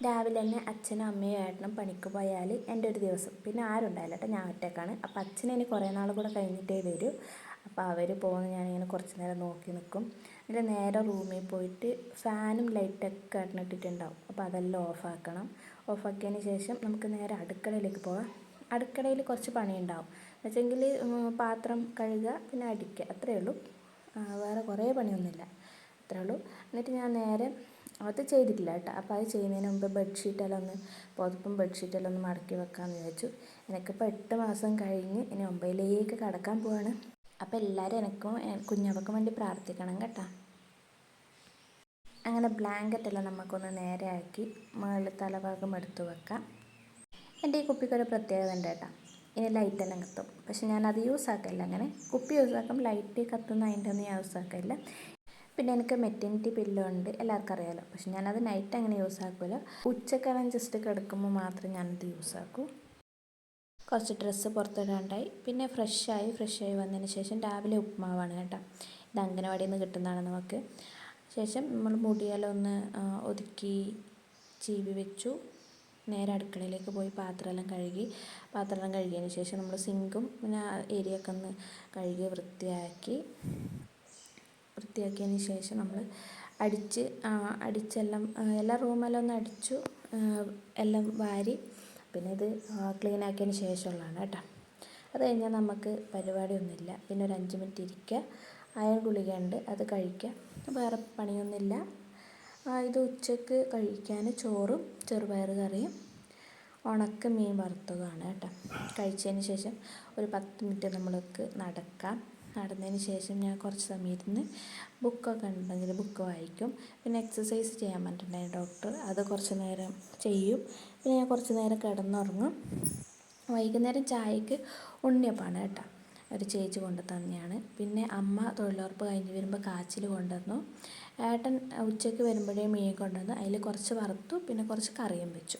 രാവിലെ തന്നെ അച്ഛനും അമ്മയും ഏട്ടനും പണിക്ക് പോയാൽ എൻ്റെ ഒരു ദിവസം പിന്നെ ആരും ഉണ്ടാവില്ല കേട്ടോ, ഞാൻ ഒറ്റക്കാണ്. അപ്പോൾ അച്ഛൻ ഇനി കുറേ നാൾ കൂടെ കഴിഞ്ഞിട്ടേ വരൂ. അപ്പോൾ അവർ പോകുന്ന ഞാനിങ്ങനെ കുറച്ച് നേരം നോക്കി നിൽക്കും. എന്നിട്ട് നേരെ റൂമിൽ പോയിട്ട് ഫാനും ലൈറ്റൊക്കെ ഇട്ടിട്ടുണ്ടാവും. അപ്പോൾ അതെല്ലാം ഓഫാക്കണം. ഓഫാക്കിയതിന് ശേഷം നമുക്ക് നേരെ അടുക്കളയിലേക്ക് പോകാം. അടുക്കളയിൽ കുറച്ച് പണിയുണ്ടാവും. എന്നുവെച്ചെങ്കിൽ പാത്രം കഴുകുക, പിന്നെ അടിക്കുക, അത്രയേ ഉള്ളൂ. വേറെ കുറേ പണിയൊന്നുമില്ല, അത്രയേ ഉള്ളൂ. എന്നിട്ട് ഞാൻ നേരെ അത് ചെയ്തിട്ടില്ല കേട്ടോ. അപ്പോൾ അത് ചെയ്യുന്നതിന് മുമ്പ് പുതപ്പും ബെഡ്ഷീറ്റെല്ലാം ഒന്ന് മടക്കി വെക്കാമെന്ന് വിചാരിച്ചു. എനിക്കിപ്പോൾ 8 മാസം കഴിഞ്ഞ് ഇനി 9ലേക്ക് കടക്കാൻ പോവാണ്. അപ്പോൾ എല്ലാവരും എനിക്കും കുഞ്ഞവൾക്കും വേണ്ടി പ്രാർത്ഥിക്കണം കേട്ടോ. അങ്ങനെ ബ്ലാങ്കറ്റെല്ലാം നമുക്കൊന്ന് നേരെ ആക്കി മുകളിൽ തലഭാഗം എടുത്ത് വെക്കാം. എൻ്റെ ഈ കുപ്പിക്കൊരു പ്രത്യേകത ഉണ്ട് കേട്ടോ, ഇനി ലൈറ്റെല്ലാം കത്തും. പക്ഷെ ഞാനത് യൂസ് ആക്കില്ല. അങ്ങനെ കുപ്പി യൂസ് ആക്കും, ലൈറ്റ് കത്തുന്ന അതിൻ്റെ ഒന്നും യൂസ് ആക്കില്ല. പിന്നെ എനിക്ക് മെറ്റർനിറ്റി പില്ലോ ഉണ്ട്, എല്ലാവർക്കും അറിയാമല്ലോ. പക്ഷെ ഞാനത് നൈറ്റ് അങ്ങനെ യൂസ് ആക്കില്ല. ഉച്ചക്കെല്ലാം ജസ്റ്റ് കിടക്കുമ്പോൾ മാത്രമേ ഞാനത് യൂസ് ആക്കൂ. കുറച്ച് ഡ്രസ്സ് പുറത്തിടാണ്ടായി. പിന്നെ ഫ്രഷായി വന്നതിന് ശേഷം രാവിലെ ഉപ്പുമാവാണ് കേട്ടോ. ഇത് അംഗനവാടിയിൽ നിന്ന് കിട്ടുന്നതാണ് നമുക്ക്. ശേഷം നമ്മൾ മുടിയെല്ലാം ഒന്ന് ഒതുക്കി ചീവി വെച്ചു. നേരെ അടുക്കളയിലേക്ക് പോയി പാത്രമെല്ലാം കഴുകിയതിന് ശേഷം നമ്മൾ സിങ്കും പിന്നെ ഏരിയൊക്കെ ഒന്ന് കഴുകി വൃത്തിയാക്കിയതിന് ശേഷം നമ്മൾ അടിച്ചെല്ലാം എല്ലാ റൂമെല്ലാം ഒന്ന് അടിച്ചു, എല്ലാം വാരി. പിന്നെ ഇത് ക്ലീൻ ആക്കിയതിന് ശേഷമുള്ളതാണ് കേട്ടോ. അത് കഴിഞ്ഞാൽ നമുക്ക് പരിപാടിയൊന്നുമില്ല. പിന്നെ ഒരു 5 മിനിറ്റ് ഇരിക്കുക, അയൺ ഗുളികയുണ്ട്, അത് കഴിക്കുക. വേറെ പണിയൊന്നുമില്ല. ഇത് ഉച്ചക്ക് കഴിക്കാൻ ചോറും ചെറുപയർ കറിയും ഉണക്ക മീൻ വറുത്തതുമാണ് കേട്ടോ. കഴിച്ചതിന് ശേഷം ഒരു 10 മിനിറ്റ് നമ്മൾക്ക് നടക്കാം. നടന്നതിന് ശേഷം ഞാൻ കുറച്ച് സമയം ഇരുന്ന് ബുക്കൊക്കെ ഉണ്ടെങ്കിൽ ബുക്ക് വായിക്കും. പിന്നെ എക്സസൈസ് ചെയ്യാൻ പറഞ്ഞിട്ടുണ്ടായിരുന്നു ഡോക്ടർ, അത് കുറച്ച് നേരം ചെയ്യും. പിന്നെ ഞാൻ കുറച്ച് നേരം കിടന്നുറങ്ങും. വൈകുന്നേരം ചായക്ക് ഉണ്ണിയപ്പമാണ് കേട്ടോ, ഒരു ചേച്ചി കൊണ്ട് തന്നെയാണ്. പിന്നെ അമ്മ തൊഴിലുറപ്പ് കഴിഞ്ഞ് വരുമ്പോൾ കാച്ചിൽ കൊണ്ടുവന്നു. ഏട്ടൻ ഉച്ചയ്ക്ക് വരുമ്പോഴേ മീൻ കൊണ്ടുവന്നു, അതിൽ കുറച്ച് വറുത്തു, പിന്നെ കുറച്ച് കറിയും വെച്ചു.